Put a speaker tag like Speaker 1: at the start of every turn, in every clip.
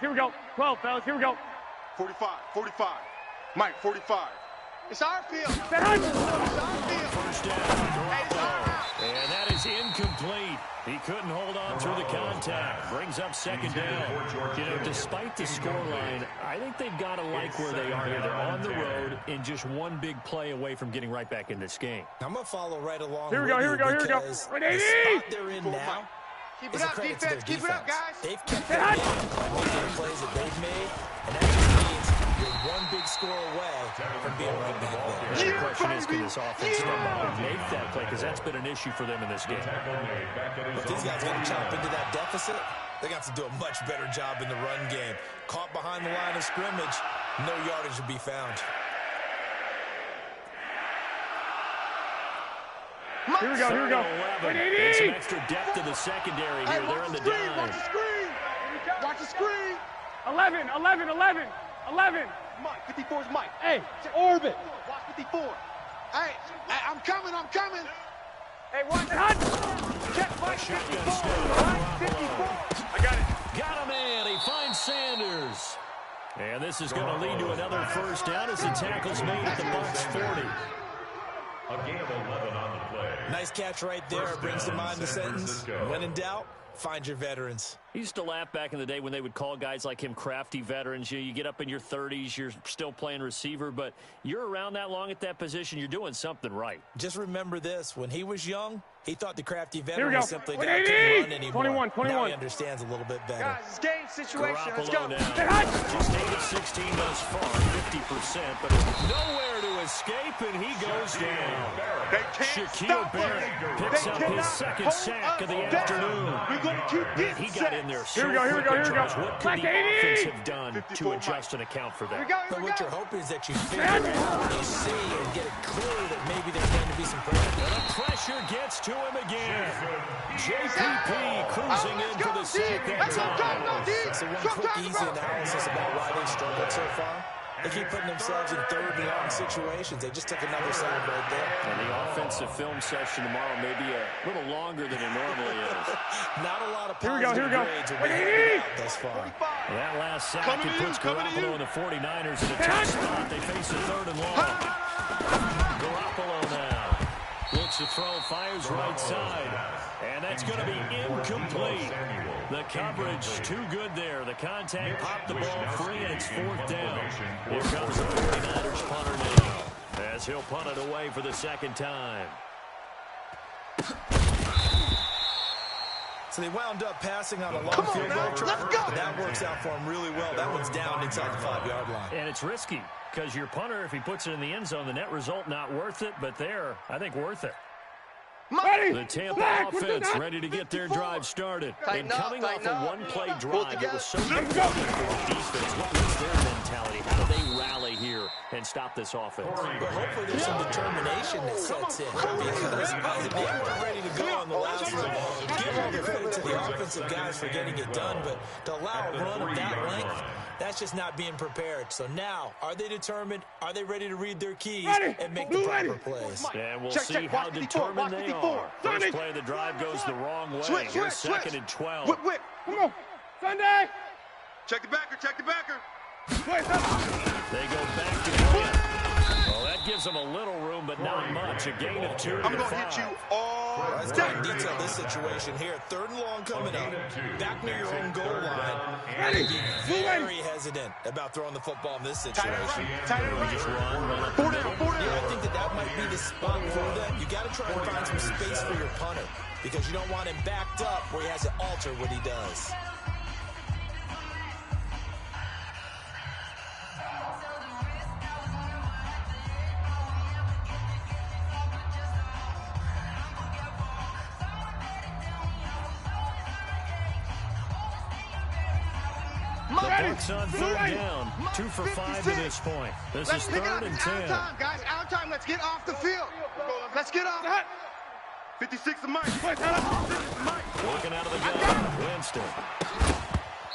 Speaker 1: here we go. 12, fellas, here we go.
Speaker 2: 45, 45. Mike, 45.
Speaker 3: It's our field.
Speaker 1: It's our field.
Speaker 4: First down. And that is incomplete. He couldn't hold on through the contact. Brings up second down. You know, despite the scoreline, I think they've got to like where they are here. They're on the road and just one big play away from getting right back in this game.
Speaker 5: I'm going to follow right along.
Speaker 1: Here we go, here we go, here we go.
Speaker 5: The spot they're in now.
Speaker 3: Keep it up, defense. Keep it up, guys.
Speaker 5: They've kept their game by making the plays that they've made, and that just means you're one big score away from being right back there.
Speaker 4: The question is, can this offense step up and make that play? Because that's been an issue for them in this game.
Speaker 5: If these guys got to chop into that deficit, they got to do a much better job in the run game. Caught behind the line of scrimmage, no yardage to be found.
Speaker 1: Here we go, here we go.
Speaker 4: And some extra depth to the secondary here. They're in the dime.
Speaker 3: Watch the screen. Watch the screen.
Speaker 1: 11.
Speaker 3: Mike, 54 is Mike.
Speaker 1: Hey, orbit.
Speaker 3: Watch 54. Hey, I'm coming.
Speaker 1: Hey, watch it, Hunt.
Speaker 3: Check Mike, 54. Mike, 54.
Speaker 1: I got it.
Speaker 4: Got him in. He finds Sanders. And this is going to lead to another first down as the tackle's made at the Bucs 40.
Speaker 6: A gain of 11 on the play.
Speaker 5: Nice catch right there. Brings to mind the sentence. When in doubt, find your veterans.
Speaker 4: He used to laugh back in the day when they would call guys like him crafty veterans. You get up in your 30s, you're still playing receiver, but you're around that long at that position, you're doing something right.
Speaker 5: Just remember this. When he was young, he thought the crafty veteran was simply guy who
Speaker 1: 180.
Speaker 5: couldn't run anymore.
Speaker 1: 21.
Speaker 5: Now he understands a little bit better.
Speaker 3: Guys, it's game situation. Let's
Speaker 4: Garoppolo
Speaker 3: go.
Speaker 4: now. Just 8 of 16 thus far, 50%, but nowhere to escape, and he goes down. Shaquille Barrett picks up his second sack of the afternoon.
Speaker 3: We're going to keep getting
Speaker 4: He got in there so
Speaker 1: Here we go, here we go,
Speaker 4: quick,
Speaker 1: here we go.
Speaker 4: Charles. What could the offense have done to adjust and account for that?
Speaker 5: But what you're hoping is that you figure out, you see, and get a clue that maybe there's going to be some pressure.
Speaker 4: The pressure gets to him again. JPP cruising in for the sack that time.
Speaker 5: So one quick, easy analysis about why they've struggled so far. They keep putting themselves in third and long situations. They just took another sack right there.
Speaker 4: And the offensive film session tomorrow may be a little longer than it normally is.
Speaker 5: Not a lot of
Speaker 1: Here we
Speaker 5: positive
Speaker 1: go.
Speaker 5: grades will be handed out thus far.
Speaker 4: That last sack, it puts Garoppolo and the 49ers in a tough spot. They face a third and long. Garoppolo now. Looks to throw, fires right side. And that's going to be incomplete. The coverage too good there. The contact popped the ball free, and it's fourth down. Here comes the 49ers punter now, as he'll punt it away for the second time.
Speaker 5: So they wound up passing on a long field goal, but that works out for them really well. That one's down inside the 5-yard line.
Speaker 4: And it's risky, because your punter, if he puts it in the end zone, the net result not worth it, but there, I think worth it. The Tampa offense ready to get their drive started. And coming off a one-play drive that was so good for the defense, what was their mentality? How do they rally here and stop this offense?
Speaker 5: But hopefully there's some determination that sets in, because they weren't ready to go on the last one. Give all the credit to the offensive guys for getting it done, but to allow a run of that length, that's just not being prepared. So now, are they determined? Are they ready to read their keys and make the proper plays?
Speaker 4: And we'll see how determined they are. First play of the drive goes the wrong way. Here's second and 12.
Speaker 3: Whip.
Speaker 1: Come on. Sunday.
Speaker 2: Check the backer.
Speaker 4: They go back to Grant. Well, that gives them a little room, but not much. A gain of 2 to
Speaker 2: I'm going to
Speaker 4: 5.
Speaker 2: hit you all
Speaker 5: Let's
Speaker 2: day.
Speaker 5: try and detail this situation here. Third and long coming up. Back near your own goal line. And be very hesitant about throwing the football in this situation.
Speaker 4: We just run up the middle.
Speaker 5: Yeah, I think that might be the spot for them. You got to try and find some space for your punter, because you don't want him backed up where he has to alter what he does.
Speaker 4: Bucs on third down. 2 for 5 to this point. This is third and 10.
Speaker 3: Time, guys. Out of time. Let's get off the field. Let's get off.
Speaker 2: 56 to Mike.
Speaker 4: Working out of the gun. Winston.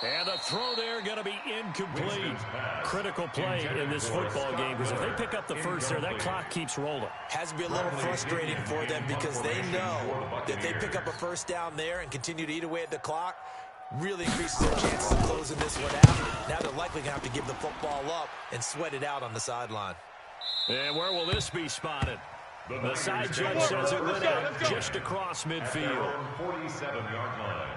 Speaker 4: And the throw there going to be incomplete. Critical play in this football game, because if they pick up the first there, that clock keeps rolling.
Speaker 5: Has to be a little frustrating for them, because they know that if they pick up a first down there and continue to eat away at the clock, really increases their chances of closing this one out. Now they're likely going to have to give the football up and sweat it out on the sideline.
Speaker 4: And where will this be spotted? The side judge says it went out just across midfield.
Speaker 6: 47-yard line.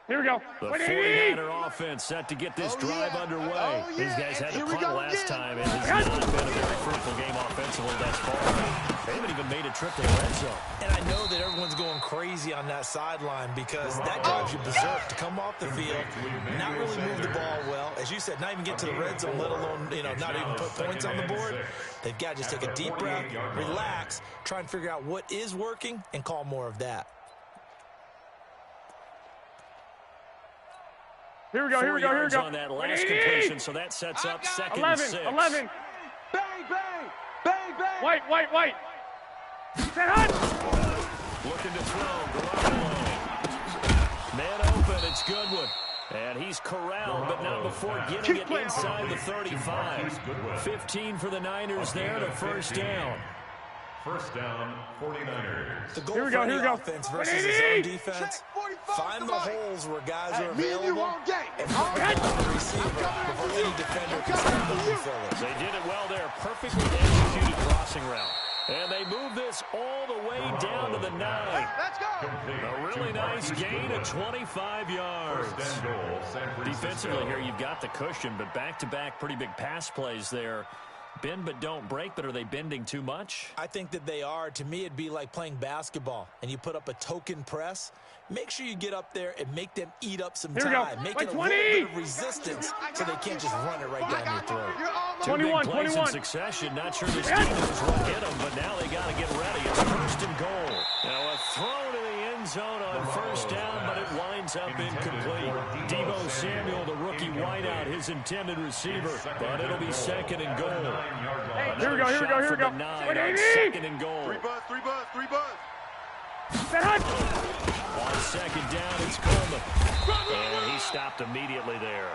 Speaker 1: Here we go.
Speaker 4: The 49er offense set to get this drive underway. These guys had to punt last time. It has not been a very fruitful game offensively thus far. They haven't even made a trip to the red zone.
Speaker 5: And I know that everyone's going crazy on that sideline because that drives you berserk to come off the field, not really move the ball well. As you said, not even get to the red zone, let alone, not even put points on the board. They've got to just take a deep breath, relax, try and figure out what is working, and call more of that.
Speaker 1: Here we go, here we go, here we go.
Speaker 4: On that last completion, so that sets up second
Speaker 1: 11,
Speaker 4: and 6.
Speaker 1: 11.
Speaker 3: Bang, bang, bang, bang.
Speaker 1: White. Set hot.
Speaker 4: Looking to throw. Garoppolo. Man open, it's Goodwin. And he's corralled, but not before getting it inside the 35. 15 for the Niners there to first down.
Speaker 6: First down, 49ers.
Speaker 5: The goal for the offense versus his own defense, find the holes where guys are available and find the receiver before any defender can step up and fill it.
Speaker 4: They did it well there. Perfectly executed crossing route. And they move this all the way down to the 9.
Speaker 3: Let's go.
Speaker 4: A really nice gain of 25 yards.
Speaker 6: First and goal, San Francisco.
Speaker 4: Defensively here, you've got the cushion, but back-to-back pretty big pass plays there. Bend but don't break, but are they bending too much?
Speaker 5: I think that they are. To me, it'd be like playing basketball, and you put up a token press. Make sure you get up there and make them eat up some time. Make it a little bit of resistance so they can't just run it right down your throat.
Speaker 1: 21,
Speaker 4: Two big plays
Speaker 1: 21.
Speaker 4: in succession. Not sure this team knows what hit them, but now they got to get ready. It's first and goal. Now a throw to the end zone on first down, but it winds up incomplete. Deebo Samuel, the rookie wideout, his intended receiver, but it'll be second and goal.
Speaker 1: Here we go, here we go, here we go.
Speaker 4: Second and goal.
Speaker 2: Three buzz.
Speaker 1: Set hot.
Speaker 4: On second down, it's Coleman. And he stopped immediately there.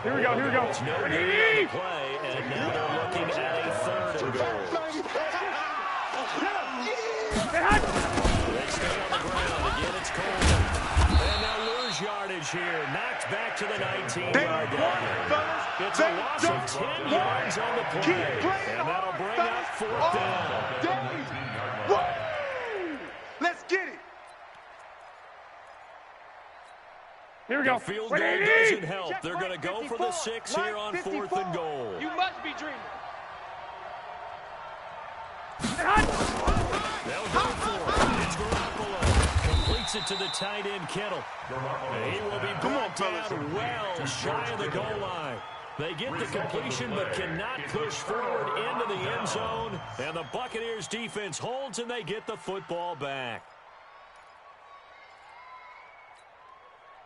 Speaker 1: Here we go, here we go.
Speaker 4: No gain on the play, and now they're looking at a third and goal.
Speaker 1: Set hot.
Speaker 4: They stay on the ground. Again, it's Coleman. And they'll lose yardage here. Knocked back to the 19-yard line. It's a loss of 10 yards on the play. And that'll bring up fourth down.
Speaker 3: Let's get it.
Speaker 1: Here we go.
Speaker 4: The field goal doesn't help. They're going to go for the 6 here on fourth and goal.
Speaker 1: You must be dreaming. Set hot.
Speaker 4: They'll go for it. It's Garoppolo. Completes it to the tight end, Kittle. He will be brought down well shy of the goal line. They get the completion but cannot push forward into the end zone. And the Buccaneers defense holds and they get the football back.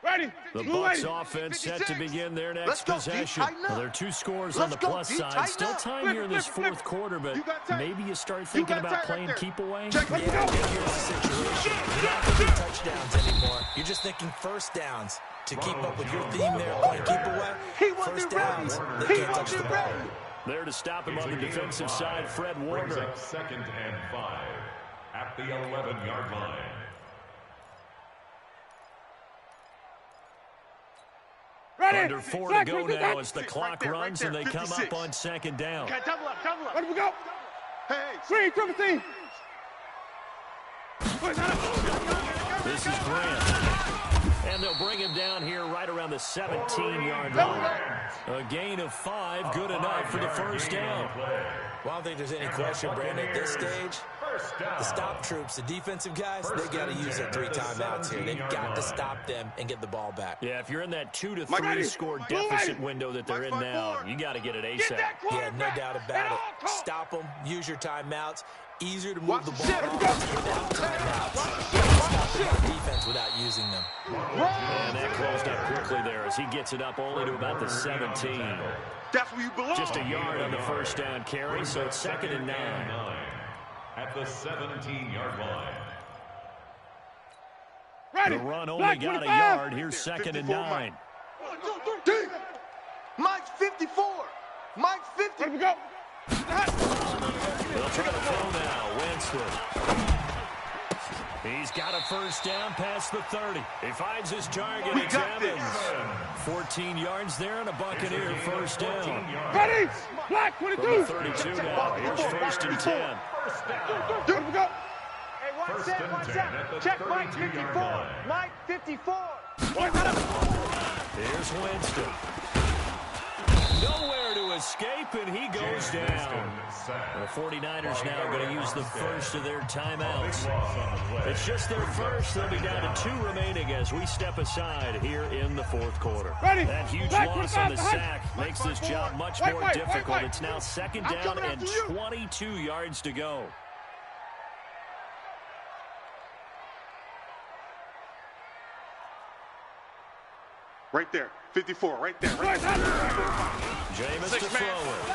Speaker 1: Ready.
Speaker 4: The Bucs offense set to begin their next possession. Well, there are 2 scores on the plus side. Still time here in this fourth quarter, but maybe you start thinking about playing keep away.
Speaker 5: Yeah, here's the situation. You're not thinking touchdowns anymore. You're just thinking first downs. To keep up with your theme there, playing keep away, first downs, they can't touch the ball.
Speaker 4: There to stop him on the defensive side, Fred Warner.
Speaker 6: Second and 5 at the 11-yard line.
Speaker 1: Ready.
Speaker 4: Under 4 to go now as the clock runs and they come up on second down.
Speaker 1: Okay, double up, double up. Ready, we go.
Speaker 2: Hey.
Speaker 1: 3, 17.
Speaker 4: This is Grant. And they'll bring him down here right around the 17-yard line. A gain of 5, good enough for the first down.
Speaker 5: Well, I don't think there's any question, Brandon, at this stage, the stop troops, the defensive guys, they got to use their 3 timeouts here. They've got to stop them and get the ball back.
Speaker 4: Yeah, if you're in that 2 to 3 score deficit window that they're in now, you got to get it ASAP.
Speaker 5: Yeah, no doubt about it. Stop them, use your timeouts. Easier to move the ball without timeouts. Stop the defense without using them.
Speaker 4: And that closed up quickly there as he gets it up only to about the 17.
Speaker 2: That's where you belong.
Speaker 4: Just a yard on the first down carry, so it's second and 9.
Speaker 6: At the 17-yard line.
Speaker 1: Ready.
Speaker 4: The run only got a yard. Here's second and 9.
Speaker 3: D. Mike's 54. Mike's 50.
Speaker 1: Let him go.
Speaker 4: They'll try to throw now. Winston. He's got a first down past the 30. He finds his target. It's Evans. 14 yards there and a Buccaneer first down.
Speaker 1: Ready. Black 22.
Speaker 4: From the 32 now. Here's first and 10.
Speaker 1: Let him go.
Speaker 3: Hey, one set. Check Mike 54. Mike 54.
Speaker 4: Here's Winston. Nowhere to escape, and he goes down. The 49ers now going to use the first of their timeouts. It's just their first. They'll be down to 2 remaining as we step aside here in the fourth quarter. That huge loss on the sack makes this job much more difficult. It's now second down and 22 yards to go.
Speaker 2: Right there. 54. Right there.
Speaker 4: Jameis to throw it.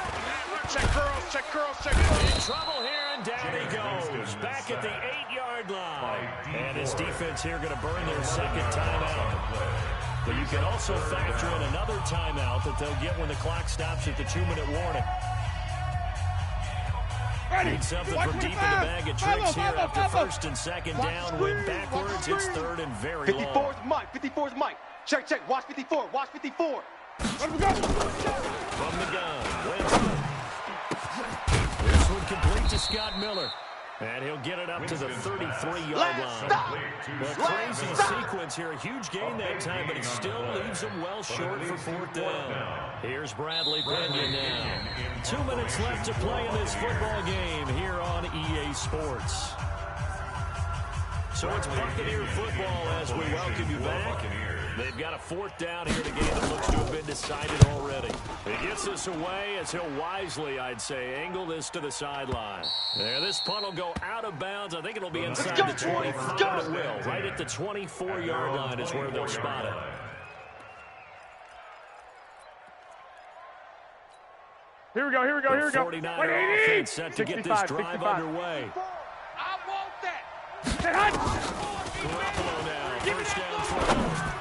Speaker 3: Check curls.
Speaker 4: In trouble here, and down he goes. Back at the 8-yard line. And his defense here going to burn their second timeout. But you can also factor in another timeout that they'll get when the clock stops at the 2-minute warning. Need something from deep in the bag of tricks here after first and second down. Went backwards. It's third and very long.
Speaker 3: 54's Mike. 54's Mike. Check. Watch 54. Watch 54.
Speaker 1: Let him go.
Speaker 4: From the gun, Winston. This one complete to Scott Miller. And he'll get it up to the 33-yard line. A crazy sequence here. A huge gain that time, but it still leaves him well short for fourth down. Here's Bradley Pena now. 2 minutes left to play in this football game here on EA Sports. So it's Buccaneer football as we welcome you back. They've got a fourth down here in a game that looks to have been decided already. He gets this away as he'll wisely, I'd say, angle this to the sideline. There, this punt will go out of bounds. I think it'll be inside the 25. It will. Right at the 24-yard line is where they'll spot it.
Speaker 1: Here we go.
Speaker 4: The 49er offense set to get this drive underway.
Speaker 3: I want that.
Speaker 1: Get hot.
Speaker 4: Garoppolo now. First down throw.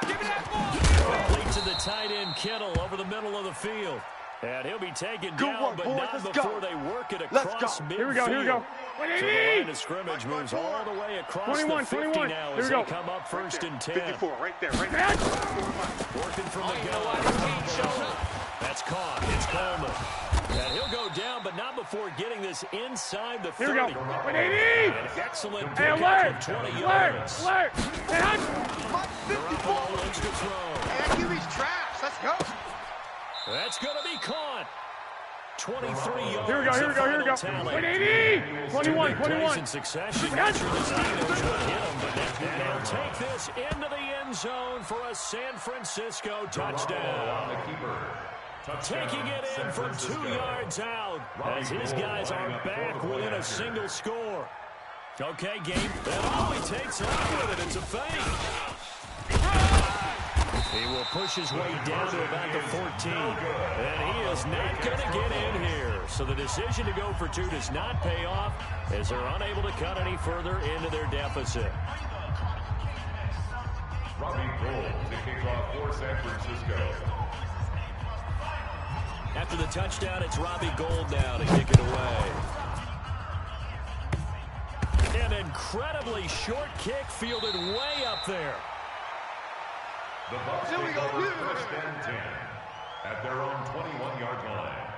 Speaker 4: Complete to the tight end, Kittle, over the middle of the field. And he'll be taken down, but not before they work it across midfield.
Speaker 1: Here we go.
Speaker 4: So the line of scrimmage moves all the way across the 50 now as they come up first and 10.
Speaker 2: 54. Right there.
Speaker 4: Working from the gun. That's caught. It's Coleman. And he'll go down, but not before getting this inside the 30.
Speaker 1: Here we go. 180.
Speaker 4: An excellent pickup from 20 yards.
Speaker 1: Alert.
Speaker 3: Mike 54.
Speaker 4: Garoppolo looks to throw.
Speaker 3: Hey, QB's trash. Let's go.
Speaker 4: That's going to be caught. 23 yards.
Speaker 1: Here we go. 180. 21.
Speaker 4: In succession. Not sure the Steelers would hit him, but they'll take this into the end zone for a San Francisco touchdown. Taking it in from 2 yards out as his guys are back within a single score. Okay, game. That only takes off with it. It's a fake. He will push his way down to about the 14. And he is not going to get in here. So the decision to go for 2 does not pay off as they're unable to cut any further into their deficit.
Speaker 6: Robbie Gould to kick off for San Francisco.
Speaker 4: After the touchdown, it's Robbie Gould now to kick it away. An incredibly short kick fielded way up there.
Speaker 6: The Bucs take over first and 10 at their own 21-yard line.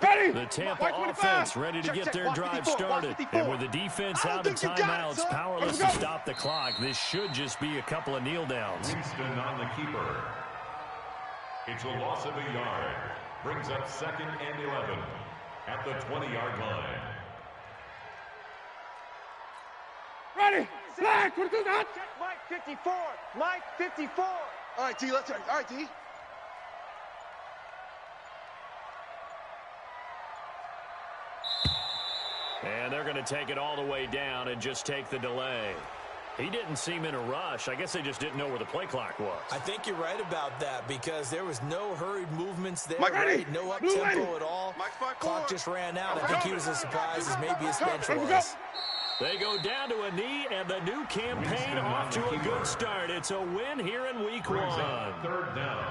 Speaker 1: Ready.
Speaker 4: The Tampa offense ready to get their drive started. And with the defense out of timeouts, powerless to stop the clock, this should just be a couple of kneel downs.
Speaker 6: Winston on the keeper. It's a loss of a yard. Brings up second and 11 at the 20-yard line.
Speaker 1: Ready. Black. 22. Hot.
Speaker 3: Mike 54. Mike 54. All right, D. Let's go. All right, D.
Speaker 4: And they're going to take it all the way down and just take the delay. He didn't seem in a rush. I guess they just didn't know where the play clock was.
Speaker 5: I think you're right about that because there was no hurried movements there.
Speaker 2: Mike,
Speaker 5: right? No up-tempo at all.
Speaker 2: Mike's 5-4.
Speaker 5: Clock just ran out. I think he was as surprised as maybe his bench was.
Speaker 4: They go down to a knee, and the new campaign off to a good start. It's a win here in Week 1.
Speaker 6: Third down.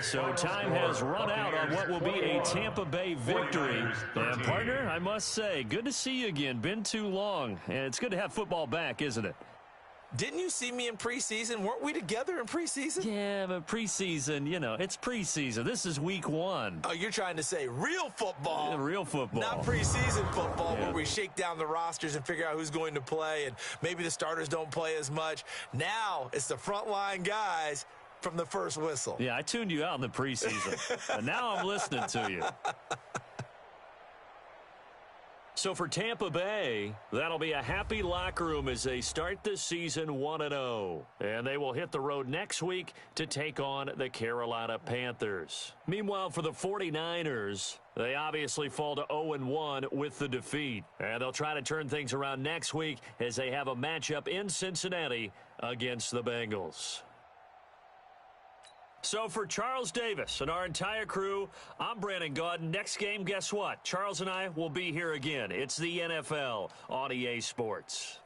Speaker 4: So time has run out on what will be a Tampa Bay victory. And, partner, I must say, good to see you again. Been too long. And it's good to have football back, isn't it?
Speaker 5: Didn't you see me in preseason? Weren't we together in preseason?
Speaker 4: Yeah, but preseason, you know, it's preseason. This is Week 1.
Speaker 5: Oh, you're trying to say real football.
Speaker 4: Yeah, real football.
Speaker 5: Not preseason football where we shake down the rosters and figure out who's going to play, and maybe the starters don't play as much. Now it's the frontline guys from the first whistle.
Speaker 4: Yeah, I tuned you out in the preseason. And now I'm listening to you. So for Tampa Bay, that'll be a happy locker room as they start the season 1-0. And they will hit the road next week to take on the Carolina Panthers. Meanwhile, for the 49ers, they obviously fall to 0-1 with the defeat. And they'll try to turn things around next week as they have a matchup in Cincinnati against the Bengals. So for Charles Davis and our entire crew, I'm Brandon Gaudin. Next game, guess what? Charles and I will be here again. It's the NFL on EA Sports.